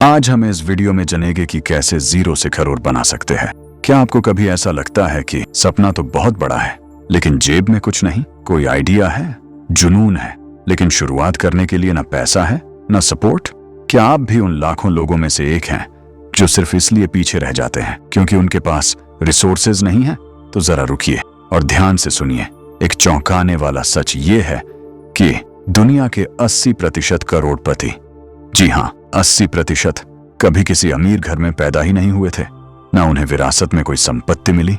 आज हम इस वीडियो में जानेंगे कि कैसे जीरो से करोड़ बना सकते हैं। क्या आपको कभी ऐसा लगता है कि सपना तो बहुत बड़ा है लेकिन जेब में कुछ नहीं? कोई आइडिया है, जुनून है, लेकिन शुरुआत करने के लिए ना पैसा है ना सपोर्ट? क्या आप भी उन लाखों लोगों में से एक हैं जो सिर्फ इसलिए पीछे रह जाते हैं क्योंकि उनके पास रिसोर्सेज नहीं है? तो जरा रुकिए और ध्यान से सुनिए। एक चौंकाने वाला सच ये है कि दुनिया के 80% करोड़पति, जी हाँ 80%, कभी किसी अमीर घर में पैदा ही नहीं हुए थे। ना उन्हें विरासत में कोई संपत्ति मिली,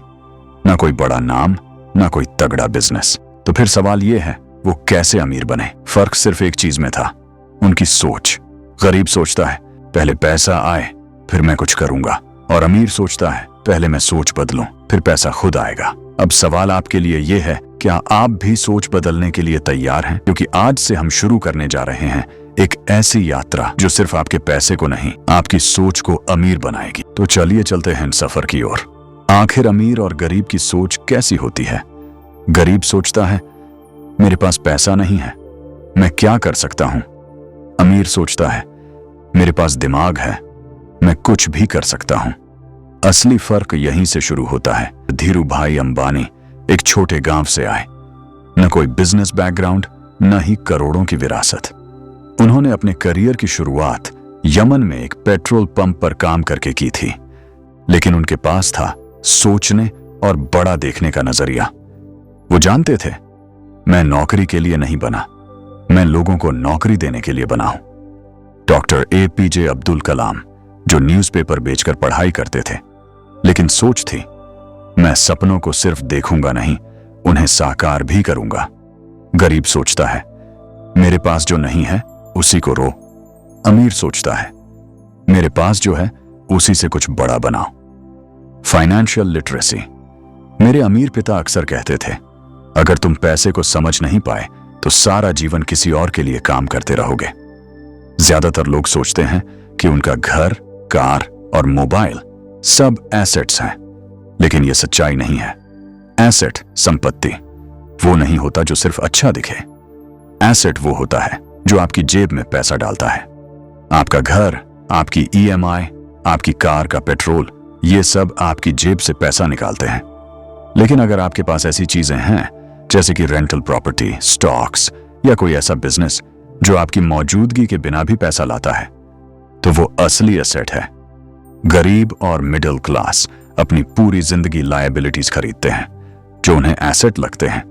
ना कोई बड़ा नाम, ना कोई तगड़ा बिजनेस। तो फिर सवाल ये है, वो कैसे अमीर बने? फर्क सिर्फ एक चीज में था, उनकी सोच। गरीब सोचता है पहले पैसा आए फिर मैं कुछ करूंगा, और अमीर सोचता है पहले मैं सोच बदलूं फिर पैसा खुद आएगा। अब सवाल आपके लिए ये है, क्या आप भी सोच बदलने के लिए तैयार हैं? क्योंकि आज से हम शुरू करने जा रहे हैं एक ऐसी यात्रा जो सिर्फ आपके पैसे को नहीं, आपकी सोच को अमीर बनाएगी। तो चलिए चलते हैं सफर की ओर। आखिर अमीर और गरीब की सोच कैसी होती है? गरीब सोचता है मेरे पास पैसा नहीं है, मैं क्या कर सकता हूं? अमीर सोचता है मेरे पास दिमाग है, मैं कुछ भी कर सकता हूं। असली फर्क यहीं से शुरू होता है। धीरू भाई अंबानी एक छोटे गांव से आए, न कोई बिजनेस बैकग्राउंड, न ही करोड़ों की विरासत। उन्होंने अपने करियर की शुरुआत यमन में एक पेट्रोल पंप पर काम करके की थी, लेकिन उनके पास था सोचने और बड़ा देखने का नजरिया। वो जानते थे मैं नौकरी के लिए नहीं बना, मैं लोगों को नौकरी देने के लिए बना हूं। डॉक्टर APJ अब्दुल कलाम जो न्यूज़पेपर बेचकर पढ़ाई करते थे, लेकिन सोच थी मैं सपनों को सिर्फ देखूंगा नहीं, उन्हें साकार भी करूंगा। गरीब सोचता है मेरे पास जो नहीं है उसी को रो। अमीर सोचता है मेरे पास जो है उसी से कुछ बड़ा बनाओ। Financial literacy. मेरे अमीर पिता अक्सर कहते थे अगर तुम पैसे को समझ नहीं पाए तो सारा जीवन किसी और के लिए काम करते रहोगे। ज्यादातर लोग सोचते हैं कि उनका घर, कार और मोबाइल सब एसेट्स हैं, लेकिन यह सच्चाई नहीं है। एसेट, संपत्ति, वो नहीं होता जो सिर्फ अच्छा दिखे। एसेट वो होता है जो आपकी जेब में पैसा डालता है। आपका घर, आपकी EMI, आपकी कार का पेट्रोल, ये सब आपकी जेब से पैसा निकालते हैं। लेकिन अगर आपके पास ऐसी चीजें हैं जैसे कि रेंटल प्रॉपर्टी, स्टॉक्स या कोई ऐसा बिजनेस जो आपकी मौजूदगी के बिना भी पैसा लाता है, तो वो असली एसेट है। गरीब और मिडिल क्लास अपनी पूरी जिंदगी लायबिलिटीज खरीदते हैं जो उन्हें एसेट लगते हैं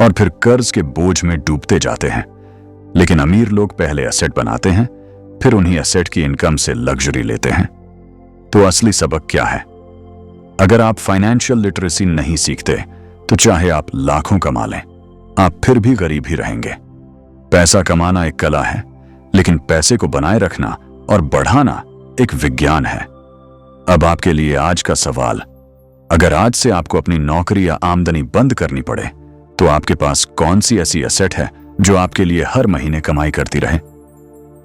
और फिर कर्ज के बोझ में डूबते जाते हैं। लेकिन अमीर लोग पहले एसेट बनाते हैं, फिर उन्हीं एसेट की इनकम से लग्जरी लेते हैं। तो असली सबक क्या है? अगर आप फाइनेंशियल लिटरेसी नहीं सीखते तो चाहे आप लाखों कमा लें, आप फिर भी गरीब ही रहेंगे। पैसा कमाना एक कला है, लेकिन पैसे को बनाए रखना और बढ़ाना एक विज्ञान है। अब आपके लिए आज का सवाल, अगर आज से आपको अपनी नौकरी या आमदनी बंद करनी पड़े तो आपके पास कौन सी ऐसी एसेट है जो आपके लिए हर महीने कमाई करती रहे?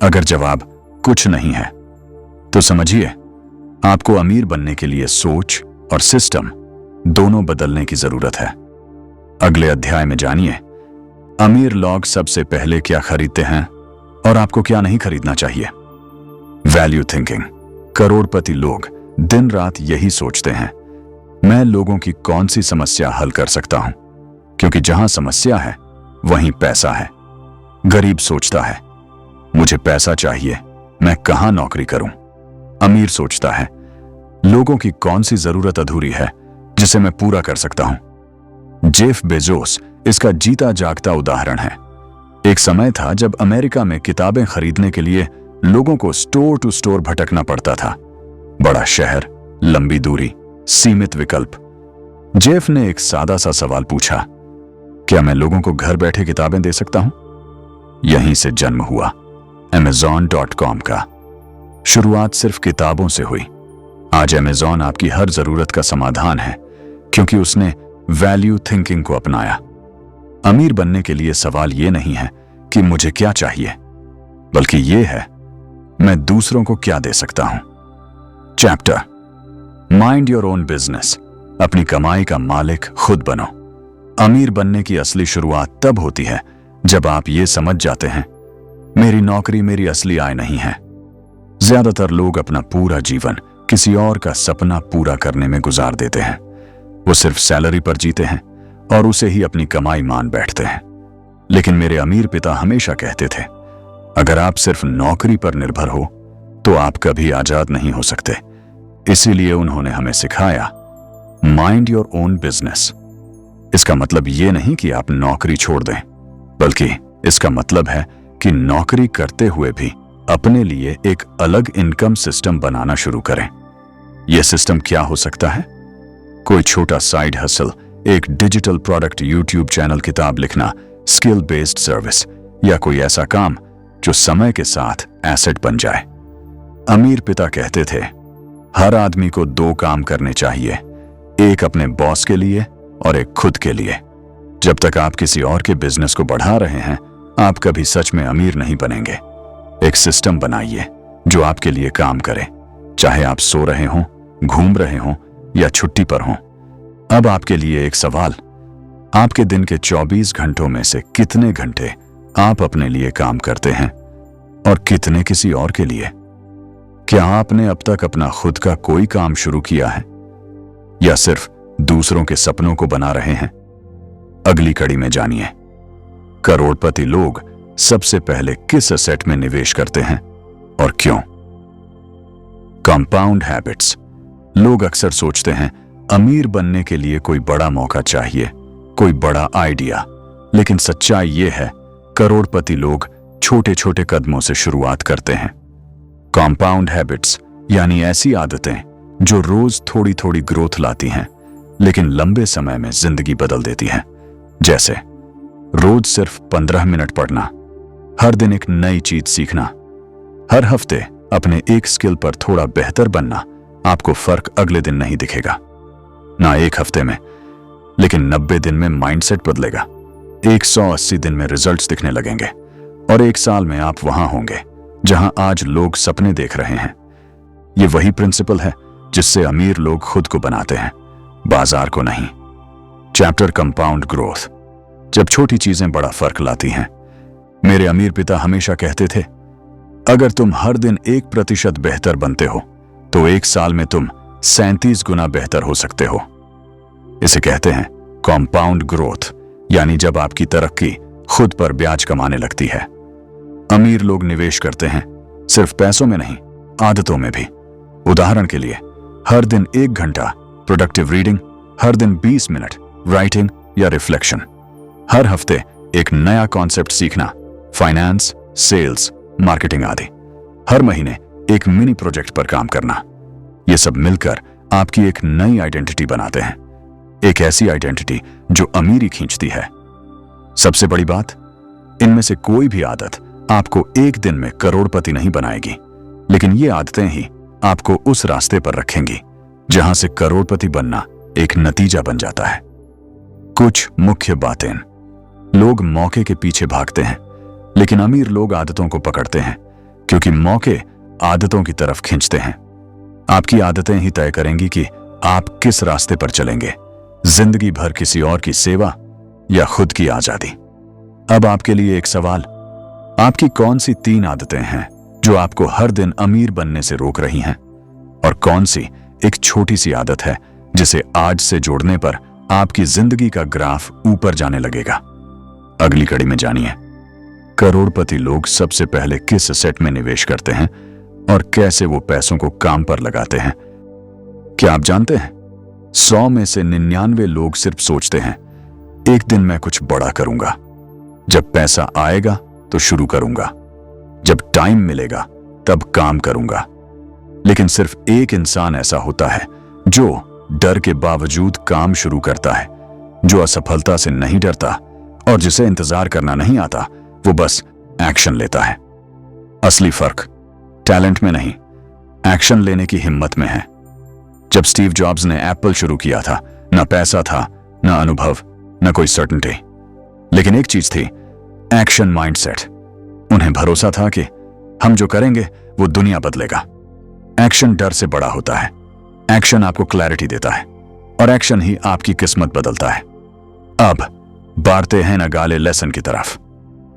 अगर जवाब कुछ नहीं है तो समझिए आपको अमीर बनने के लिए सोच और सिस्टम दोनों बदलने की जरूरत है। अगले अध्याय में जानिए अमीर लोग सबसे पहले क्या खरीदते हैं और आपको क्या नहीं खरीदना चाहिए। Value thinking. करोड़पति लोग दिन रात यही सोचते हैं, मैं लोगों की कौन सी समस्या हल कर सकता हूं, क्योंकि जहां समस्या है वहीं पैसा है। गरीब सोचता है मुझे पैसा चाहिए, मैं कहां नौकरी करूं। अमीर सोचता है लोगों की कौन सी जरूरत अधूरी है जिसे मैं पूरा कर सकता हूं। जेफ बेजोस इसका जीता जागता उदाहरण है। एक समय था जब अमेरिका में किताबें खरीदने के लिए लोगों को स्टोर टू स्टोर भटकना पड़ता था। बड़ा शहर, लंबी दूरी, सीमित विकल्प। जेफ ने एक सादा सा सवाल पूछा, क्या मैं लोगों को घर बैठे किताबें दे सकता हूं? यहीं से जन्म हुआ Amazon.com का। शुरुआत सिर्फ किताबों से हुई। आज Amazon आपकी हर जरूरत का समाधान है क्योंकि उसने वैल्यू थिंकिंग को अपनाया। अमीर बनने के लिए सवाल यह नहीं है कि मुझे क्या चाहिए, बल्कि यह है मैं दूसरों को क्या दे सकता हूं। Chapter mind your own business. अपनी कमाई का मालिक खुद बनो। अमीर बनने की असली शुरुआत तब होती है जब आप ये समझ जाते हैं मेरी नौकरी मेरी असली आय नहीं है, ज्यादातर लोग अपना पूरा जीवन किसी और का सपना पूरा करने में गुजार देते हैं। वो सिर्फ सैलरी पर जीते हैं और उसे ही अपनी कमाई मान बैठते हैं। लेकिन मेरे अमीर पिता हमेशा कहते थे, अगर आप सिर्फ नौकरी पर निर्भर हो तो आप कभी आजाद नहीं हो सकते। इसीलिए उन्होंने हमें सिखाया, माइंड योर ओन बिजनेस। इसका मतलब ये नहीं कि आप नौकरी छोड़ दें, बल्कि इसका मतलब है कि नौकरी करते हुए भी अपने लिए एक अलग इनकम सिस्टम बनाना शुरू करें। यह सिस्टम क्या हो सकता है? कोई छोटा साइड हसल, एक डिजिटल प्रोडक्ट, यूट्यूब चैनल, किताब लिखना, स्किल बेस्ड सर्विस, या कोई ऐसा काम जो समय के साथ एसेट बन जाए। अमीर पिता कहते थे, हर आदमी को 2 काम करने चाहिए, एक अपने बॉस के लिए और एक खुद के लिए। जब तक आप किसी और के बिजनेस को बढ़ा रहे हैं, आप कभी सच में अमीर नहीं बनेंगे। एक सिस्टम बनाइए जो आपके लिए काम करे, चाहे आप सो रहे हों, घूम रहे हों या छुट्टी पर हों। अब आपके लिए एक सवाल, आपके दिन के 24 घंटों में से कितने घंटे आप अपने लिए काम करते हैं और कितने किसी और के लिए? क्या आपने अब तक अपना खुद का कोई काम शुरू किया है या सिर्फ दूसरों के सपनों को बना रहे हैं? अगली कड़ी में जानिए, करोड़पति लोग सबसे पहले किस एसेट में निवेश करते हैं और क्यों? Compound habits. लोग अक्सर सोचते हैं अमीर बनने के लिए कोई बड़ा मौका चाहिए, कोई बड़ा आइडिया, लेकिन सच्चाई यह है, करोड़पति लोग छोटे छोटे कदमों से शुरुआत करते हैं। कंपाउंड हैबिट्स यानी ऐसी आदतें जो रोज थोड़ी थोड़ी ग्रोथ लाती हैं, लेकिन लंबे समय में जिंदगी बदल देती हैं। जैसे रोज सिर्फ 15 मिनट पढ़ना, हर दिन एक नई चीज सीखना, हर हफ्ते अपने एक स्किल पर थोड़ा बेहतर बनना। आपको फर्क अगले दिन नहीं दिखेगा, ना 1 हफ्ते में, लेकिन 90 दिन में माइंडसेट बदलेगा। 180 दिन में रिजल्ट्स दिखने लगेंगे और 1 साल में आप वहां होंगे जहां आज लोग सपने देख रहे हैं। ये वही प्रिंसिपल है जिससे अमीर लोग खुद को बनाते हैं, बाजार को नहीं। Chapter compound growth. जब छोटी चीजें बड़ा फर्क लाती हैं। मेरे अमीर पिता हमेशा कहते थे, अगर तुम हर दिन 1% बेहतर बनते हो तो 1 साल में तुम 37 गुना बेहतर हो सकते हो। इसे कहते हैं कंपाउंड ग्रोथ, यानी जब आपकी तरक्की खुद पर ब्याज कमाने लगती है। अमीर लोग निवेश करते हैं सिर्फ पैसों में नहीं, आदतों में भी। उदाहरण के लिए, हर दिन 1 घंटा प्रोडक्टिव रीडिंग, हर दिन 20 मिनट राइटिंग या रिफ्लेक्शन, हर हफ्ते एक नया कॉन्सेप्ट सीखना, फाइनेंस, सेल्स, मार्केटिंग आदि, हर महीने एक मिनी प्रोजेक्ट पर काम करना। ये सब मिलकर आपकी एक नई आइडेंटिटी बनाते हैं, एक ऐसी आइडेंटिटी जो अमीरी खींचती है। सबसे बड़ी बात, इनमें से कोई भी आदत आपको एक दिन में करोड़पति नहीं बनाएगी, लेकिन ये आदतें ही आपको उस रास्ते पर रखेंगी जहां से करोड़पति बनना एक नतीजा बन जाता है। कुछ मुख्य बातें। लोग मौके के पीछे भागते हैं, लेकिन अमीर लोग आदतों को पकड़ते हैं, क्योंकि मौके आदतों की तरफ खींचते हैं। आपकी आदतें ही तय करेंगी कि आप किस रास्ते पर चलेंगे, जिंदगी भर किसी और की सेवा या खुद की आजादी। अब आपके लिए एक सवाल, आपकी कौन सी 3 आदतें हैं जो आपको हर दिन अमीर बनने से रोक रही हैं, और कौन सी एक छोटी सी आदत है जिसे आज से जोड़ने पर आपकी जिंदगी का ग्राफ ऊपर जाने लगेगा? अगली कड़ी में जानिए, करोड़पति लोग सबसे पहले किस एसेट में निवेश करते हैं और कैसे वो पैसों को काम पर लगाते हैं। क्या आप जानते हैं, 100 में से 99 लोग सिर्फ सोचते हैं, एक दिन मैं कुछ बड़ा करूंगा, जब पैसा आएगा तो शुरू करूंगा, जब टाइम मिलेगा तब काम करूंगा। लेकिन सिर्फ एक इंसान ऐसा होता है जो डर के बावजूद काम शुरू करता है, जो असफलता से नहीं डरता और जिसे इंतजार करना नहीं आता, वो बस एक्शन लेता है। असली फर्क टैलेंट में नहीं, एक्शन लेने की हिम्मत में है। जब स्टीव जॉब्स ने एप्पल शुरू किया था, न पैसा था, न अनुभव, न कोई सर्टेनिटी, लेकिन एक चीज थी, एक्शन माइंडसेट। उन्हें भरोसा था कि हम जो करेंगे वो दुनिया बदलेगा। एक्शन डर से बड़ा होता है, एक्शन आपको क्लैरिटी देता है, और एक्शन ही आपकी किस्मत बदलता है। अब बढ़ते हैं नगाले लेसन की तरफ।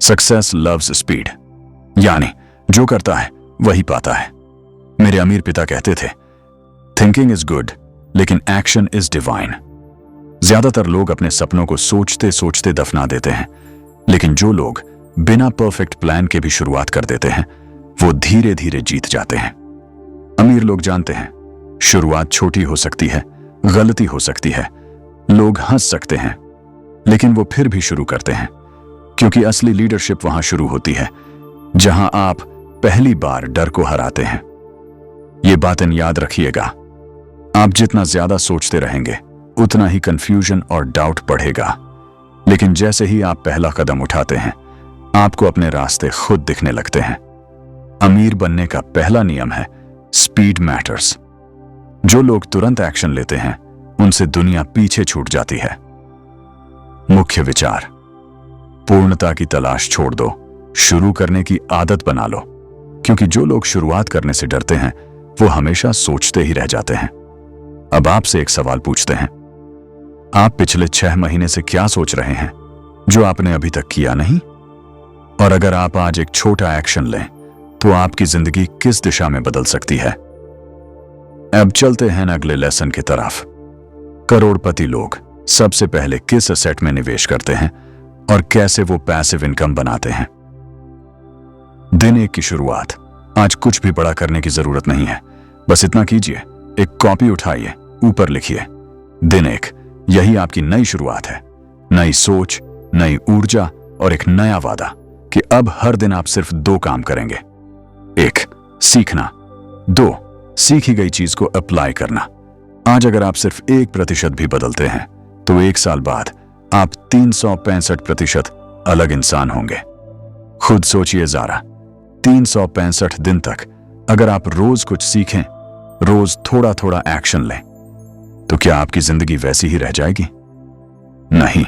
सक्सेस लव्स स्पीड, यानी जो करता है वही पाता है। मेरे अमीर पिता कहते थे, थिंकिंग इज गुड लेकिन एक्शन इज डिवाइन। ज्यादातर लोग अपने सपनों को सोचते सोचते दफना देते हैं, लेकिन जो लोग बिना परफेक्ट प्लान के भी शुरुआत कर देते हैं वो धीरे धीरे जीत जाते हैं। अमीर लोग जानते हैं शुरुआत छोटी हो सकती है, गलती हो सकती है, लोग हंस सकते हैं, लेकिन वो फिर भी शुरू करते हैं, क्योंकि असली लीडरशिप वहां शुरू होती है जहां आप पहली बार डर को हराते हैं। ये बातें याद रखिएगा, आप जितना ज्यादा सोचते रहेंगे उतना ही कंफ्यूजन और डाउट बढ़ेगा, लेकिन जैसे ही आप पहला कदम उठाते हैं आपको अपने रास्ते खुद दिखने लगते हैं। अमीर बनने का पहला नियम है स्पीड मैटर्स। जो लोग तुरंत एक्शन लेते हैं उनसे दुनिया पीछे छूट जाती है। मुख्य विचार, पूर्णता की तलाश छोड़ दो, शुरू करने की आदत बना लो, क्योंकि जो लोग शुरुआत करने से डरते हैं वो हमेशा सोचते ही रह जाते हैं। अब आपसे एक सवाल पूछते हैं, आप पिछले 6 महीने से क्या सोच रहे हैं जो आपने अभी तक किया नहीं? और अगर आप आज एक छोटा एक्शन लें तो आपकी जिंदगी किस दिशा में बदल सकती है? अब चलते हैं अगले लेसन की तरफ। करोड़पति लोग सबसे पहले किस एसेट में निवेश करते हैं और कैसे वो पैसिव इनकम बनाते हैं? दिन 1 की शुरुआत। आज कुछ भी बड़ा करने की जरूरत नहीं है, बस इतना कीजिए, एक कॉपी उठाइए, ऊपर लिखिए दिन 1। यही आपकी नई शुरुआत है। नई सोच, नई ऊर्जा और एक नया वादा कि अब हर दिन आप सिर्फ 2 काम करेंगे। 1, सीखना। 2, सीखी गई चीज को अप्लाई करना। आज अगर आप सिर्फ 1% भी बदलते हैं तो 1 साल बाद आप 365% अलग इंसान होंगे। खुद सोचिए जरा, 365 दिन तक अगर आप रोज कुछ सीखें, रोज थोड़ा थोड़ा एक्शन लें, तो क्या आपकी जिंदगी वैसी ही रह जाएगी? नहीं।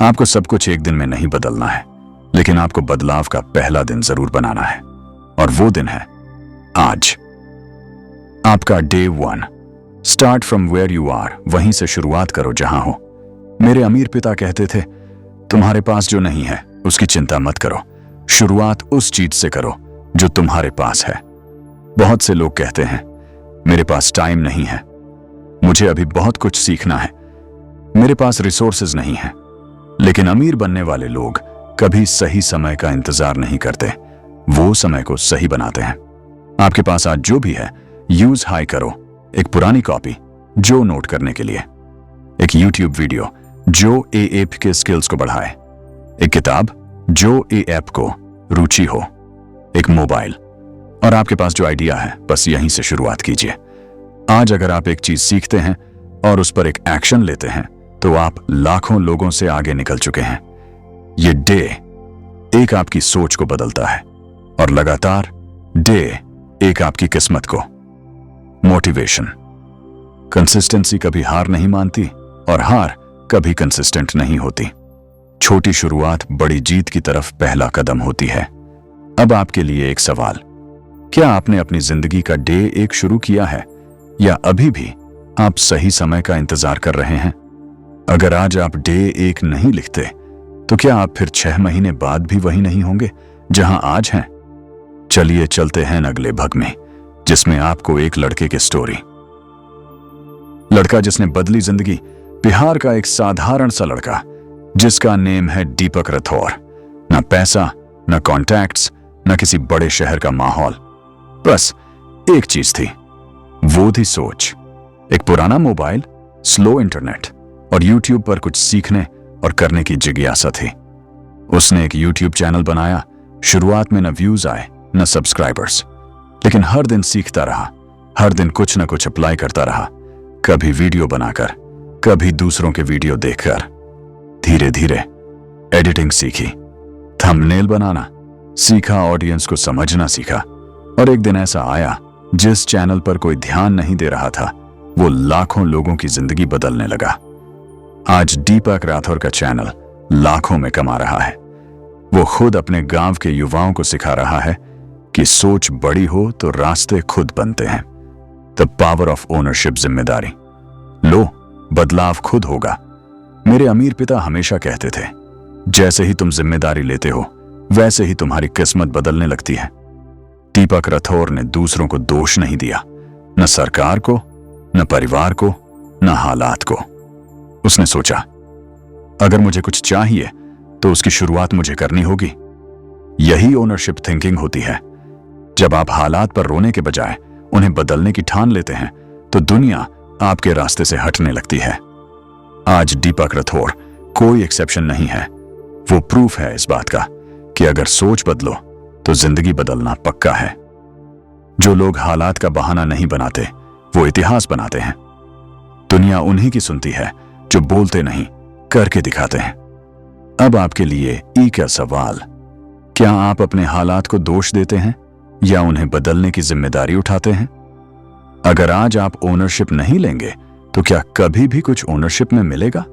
आपको सब कुछ एक दिन में नहीं बदलना है, लेकिन आपको बदलाव का पहला दिन जरूर बनाना है, और वो दिन है आज। आपका day 1। Start from where you are. वहीं से शुरुआत करो जहां हो। मेरे अमीर पिता कहते थे, तुम्हारे पास जो नहीं है उसकी चिंता मत करो, शुरुआत उस चीज से करो जो तुम्हारे पास है। बहुत से लोग कहते हैं, मेरे पास टाइम नहीं है, मुझे अभी बहुत कुछ सीखना है, मेरे पास रिसोर्सेज नहीं है। लेकिन अमीर बनने वाले लोग कभी सही समय का इंतजार नहीं करते, वो समय को सही बनाते हैं। आपके पास आज जो भी है यूज हाई करो। एक पुरानी कॉपी जो नोट करने के लिए, एक यूट्यूब वीडियो जो एएप के स्किल्स को बढ़ाए, एक किताब जो एएप को रुचि हो, एक मोबाइल, और आपके पास जो आइडिया है बस यहीं से शुरुआत कीजिए। आज अगर आप एक चीज सीखते हैं और उस पर एक एक्शन लेते हैं तो आप लाखों लोगों से आगे निकल चुके हैं। ये डे 1 आपकी सोच को बदलता है और लगातार डे 1 आपकी किस्मत को। मोटिवेशन। कंसिस्टेंसी कभी हार नहीं मानती और हार कभी कंसिस्टेंट नहीं होती। छोटी शुरुआत बड़ी जीत की तरफ पहला कदम होती है। अब आपके लिए एक सवाल, क्या आपने अपनी जिंदगी का डे 1 शुरू किया है या अभी भी आप सही समय का इंतजार कर रहे हैं? अगर आज आप डे 1 नहीं लिखते तो क्या आप फिर 6 महीने बाद भी वही नहीं होंगे जहां आज हैं? चलिए चलते हैं अगले भाग में, जिसमें आपको एक लड़के की स्टोरी। लड़का जिसने बदली जिंदगी। बिहार का एक साधारण सा लड़का जिसका नेम है दीपक राठौर। ना पैसा, ना कॉन्टैक्ट्स, ना किसी बड़े शहर का माहौल, बस एक चीज थी, वो थी सोच। एक पुराना मोबाइल, स्लो इंटरनेट और यूट्यूब पर कुछ सीखने और करने की जिज्ञासा थी। उसने एक यूट्यूब चैनल बनाया। शुरुआत में न व्यूज आए न सब्सक्राइबर्स, लेकिन हर दिन सीखता रहा, हर दिन कुछ न कुछ अप्लाई करता रहा, कभी वीडियो बनाकर, कभी दूसरों के वीडियो देखकर। धीरे धीरे एडिटिंग सीखी, थंबनेल बनाना सीखा, ऑडियंस को समझना सीखा, और एक दिन ऐसा आया जिस चैनल पर कोई ध्यान नहीं दे रहा था वो लाखों लोगों की जिंदगी बदलने लगा। आज दीपक राठौर का चैनल लाखों में कमा रहा है। वो खुद अपने गांव के युवाओं को सिखा रहा है कि सोच बड़ी हो तो रास्ते खुद बनते हैं। द पावर ऑफ ओनरशिप, जिम्मेदारी लो, बदलाव खुद होगा। मेरे अमीर पिता हमेशा कहते थे, जैसे ही तुम जिम्मेदारी लेते हो वैसे ही तुम्हारी किस्मत बदलने लगती है। दीपक राठौर ने दूसरों को दोष नहीं दिया, न सरकार को, न परिवार को, न हालात को। उसने सोचा, अगर मुझे कुछ चाहिए तो उसकी शुरुआत मुझे करनी होगी। यही ओनरशिप थिंकिंग होती है। जब आप हालात पर रोने के बजाय उन्हें बदलने की ठान लेते हैं तो दुनिया आपके रास्ते से हटने लगती है। आज दीपक राठौर कोई एक्सेप्शन नहीं है। वो प्रूफ है इस बात का कि अगर सोच बदलो तो जिंदगी बदलना पक्का है। जो लोग हालात का बहाना नहीं बनाते वो इतिहास बनाते हैं। दुनिया उन्हीं की सुनती है जो बोलते नहीं, करके दिखाते हैं। अब आपके लिए एक का सवाल, क्या आप अपने हालात को दोष देते हैं या उन्हें बदलने की जिम्मेदारी उठाते हैं? अगर आज आप ओनरशिप नहीं लेंगे तो क्या कभी भी कुछ ओनरशिप में मिलेगा?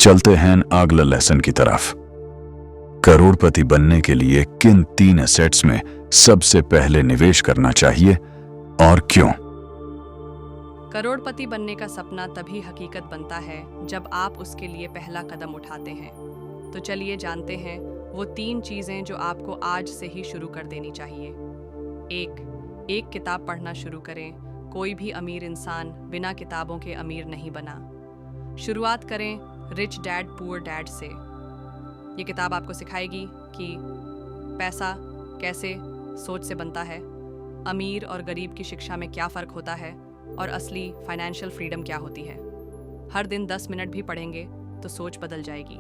चलते हैं अगले लेसन की तरफ। करोड़पति बनने के लिए किन 3 एसेट्स में सबसे पहले निवेश करना चाहिए और क्यों? करोड़पति बनने का सपना तभी हकीकत बनता है जब आप उसके लिए पहला कदम उठाते हैं। तो चलिए जानते हैं वो 3 चीजें जो आपको आज से ही शुरू कर देनी चाहिए। एक किताब पढ़ना शुरू करें। कोई भी अमीर इंसान बिना किताबों के अमीर नहीं बना। शुरुआत करें रिच डैड पुअर डैड से। ये किताब आपको सिखाएगी कि पैसा कैसे सोच से बनता है, अमीर और गरीब की शिक्षा में क्या फ़र्क होता है और असली फाइनेंशियल फ्रीडम क्या होती है। हर दिन 10 मिनट भी पढ़ेंगे तो सोच बदल जाएगी।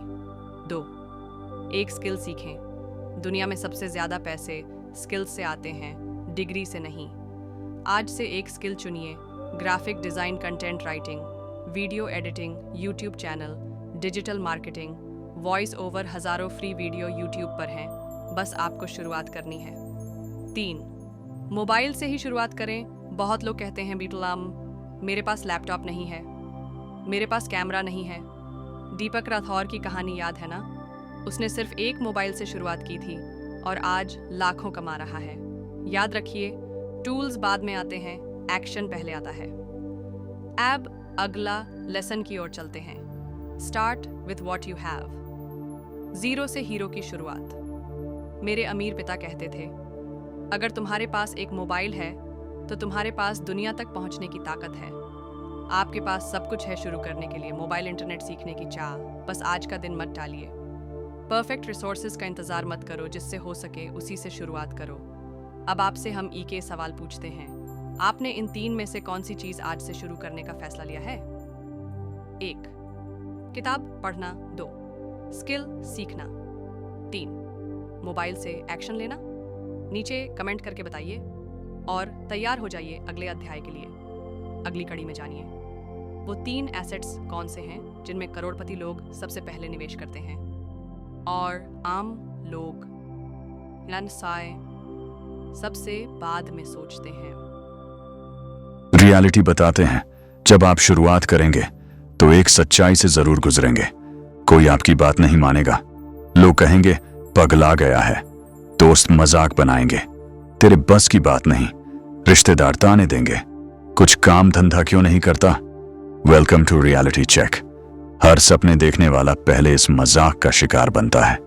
2, एक स्किल सीखें। दुनिया में सबसे ज़्यादा पैसे स्किल्स से आते हैं, डिग्री से नहीं। आज से एक स्किल चुनिए। Graphic design, content writing, video editing, YouTube channel, digital marketing, voice over, हज़ारों फ्री वीडियो यूट्यूब पर हैं। बस आपको शुरुआत करनी है। 3, मोबाइल से ही शुरुआत करें। बहुत लोग कहते हैं बीटलाम, मेरे पास लैपटॉप नहीं है, मेरे पास कैमरा नहीं है। दीपक राठौर की कहानी याद है ना? उसने सिर्फ एक मोबाइल से शुरुआत की थी और आज लाखों कमा रहा है। याद रखिए, टूल्स बाद में आते हैं, एक्शन पहले आता है। अब अगला लेसन की ओर चलते हैं। Start with what you have. 0 से हीरो की शुरुआत। मेरे अमीर पिता कहते थे, अगर तुम्हारे पास एक मोबाइल है तो तुम्हारे पास दुनिया तक पहुंचने की ताकत है। आपके पास सब कुछ है शुरू करने के लिए, मोबाइल, इंटरनेट, सीखने की चाह। बस आज का दिन मत टालिए। परफेक्ट रिसोर्सेज का इंतज़ार मत करो, जिससे हो सके उसी से शुरुआत करो। अब आपसे हम के सवाल पूछते हैं। आपने इन 3 में से कौन सी चीज़ आज से शुरू करने का फैसला लिया है? 1, किताब पढ़ना। 2, स्किल सीखना। 3, मोबाइल से एक्शन लेना। नीचे कमेंट करके बताइए और तैयार हो जाइए अगले अध्याय के लिए। अगली कड़ी में जानिए वो 3 एसेट्स कौन से हैं जिनमें करोड़पति लोग सबसे पहले निवेश करते हैं और आम लोग सबसे बाद में सोचते हैं। रियलिटी बताते हैं, जब आप शुरुआत करेंगे तो एक सच्चाई से जरूर गुजरेंगे। कोई आपकी बात नहीं मानेगा, लोग कहेंगे पगला गया है, दोस्त मजाक बनाएंगे, तेरे बस की बात नहीं, रिश्तेदार ताने देंगे, कुछ काम धंधा क्यों नहीं करता। Welcome to reality check. हर सपने देखने वाला पहले इस मजाक का शिकार बनता है।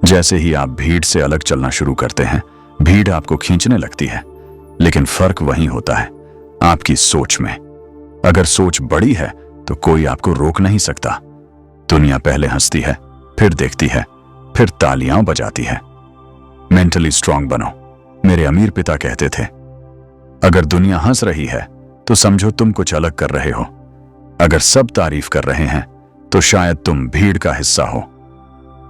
जैसे ही आप भीड़ से अलग चलना शुरू करते हैं, भीड़ आपको खींचने लगती है, लेकिन फर्क वहीं होता है, आपकी सोच में। अगर सोच बड़ी है तो कोई आपको रोक नहीं सकता। दुनिया पहले हंसती है, फिर देखती है, फिर तालियां बजाती है। मेंटली स्ट्रांग बनो। मेरे अमीर पिता कहते थे, अगर दुनिया हंस रही है तो समझो तुम कुछ अलग कर रहे हो। अगर सब तारीफ कर रहे हैं तो शायद तुम भीड़ का हिस्सा हो।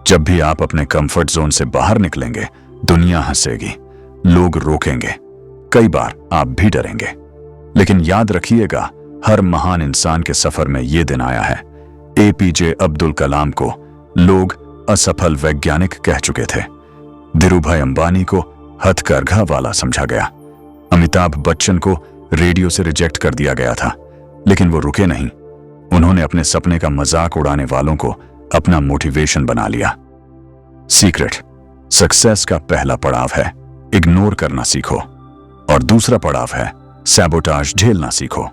जब भी आप अपने कंफर्ट जोन से बाहर निकलेंगे, दुनिया हंसेगी, लोग रोकेंगे, कई बार आप भी डरेंगे। लेकिन याद रखिएगा, हर महान इंसान के सफर में यह दिन आया है। APJ अब्दुल कलाम को लोग असफल वैज्ञानिक कह चुके थे। धीरूभाई अंबानी को हथकरघा वाला समझा गया। अमिताभ बच्चन को रेडियो से रिजेक्ट कर दिया गया था, लेकिन वो रुके नहीं। उन्होंने अपने सपने का मजाक उड़ाने वालों को अपना मोटिवेशन बना लिया। सीक्रेट, सक्सेस का पहला पड़ाव है इग्नोर करना सीखो, और दूसरा पड़ाव है सैबोटाज झेलना सीखो।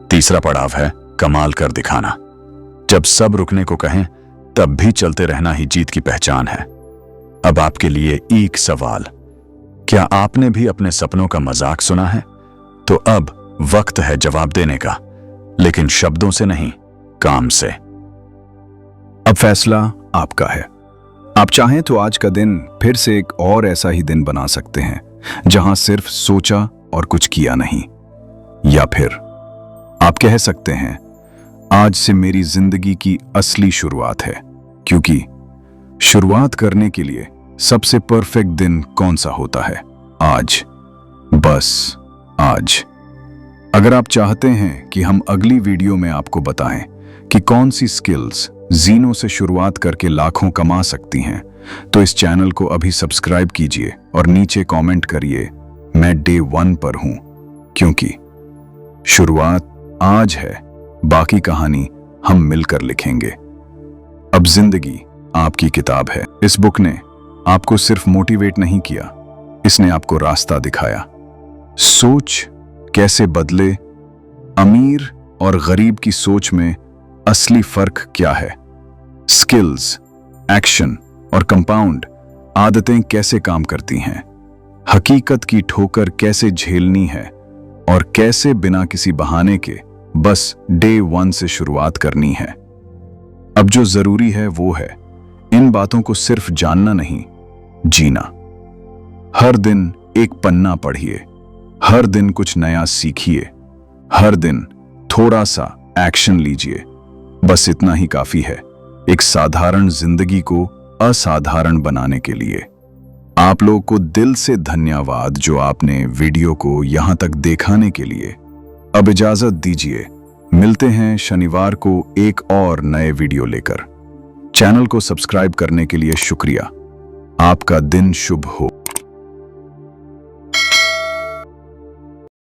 तीसरा पड़ाव है कमाल कर दिखाना। जब सब रुकने को कहें, तब भी चलते रहना ही जीत की पहचान है। अब आपके लिए एक सवाल, क्या आपने भी अपने सपनों का मजाक सुना है? तो अब वक्त है जवाब देने का, लेकिन शब्दों से नहीं, काम से। अब फैसला आपका है। आप चाहें तो आज का दिन फिर से एक और ऐसा ही दिन बना सकते हैं, जहां सिर्फ सोचा और कुछ किया नहीं। या फिर आप कह सकते हैं, आज से मेरी जिंदगी की असली शुरुआत है। क्योंकि शुरुआत करने के लिए सबसे परफेक्ट दिन कौन सा होता है? आज, बस आज। अगर आप चाहते हैं कि हम अगली वीडियो में आपको बताएं कि कौन सी स्किल्स जीरो से शुरुआत करके लाखों कमा सकती हैं, तो इस चैनल को अभी सब्सक्राइब कीजिए और नीचे कमेंट करिए, मैं डे 1 पर हूं। क्योंकि शुरुआत आज है, बाकी कहानी हम मिलकर लिखेंगे। अब जिंदगी आपकी किताब है। इस बुक ने आपको सिर्फ मोटिवेट नहीं किया, इसने आपको रास्ता दिखाया। सोच कैसे बदले, अमीर और गरीब की सोच में असली फर्क क्या है, स्किल्स, एक्शन और कंपाउंड आदतें कैसे काम करती हैं, हकीकत की ठोकर कैसे झेलनी है और कैसे बिना किसी बहाने के बस डे 1 से शुरुआत करनी है। अब जो जरूरी है वो है इन बातों को सिर्फ जानना नहीं, जीना। हर दिन एक पन्ना पढ़िए, हर दिन कुछ नया सीखिए, हर दिन थोड़ा सा एक्शन लीजिए। बस इतना ही काफी है एक साधारण जिंदगी को असाधारण बनाने के लिए। आप लोग को दिल से धन्यवाद जो आपने वीडियो को यहां तक दिखाने के लिए। अब इजाजत दीजिए, मिलते हैं शनिवार को एक और नए वीडियो लेकर। चैनल को सब्सक्राइब करने के लिए शुक्रिया। आपका दिन शुभ हो।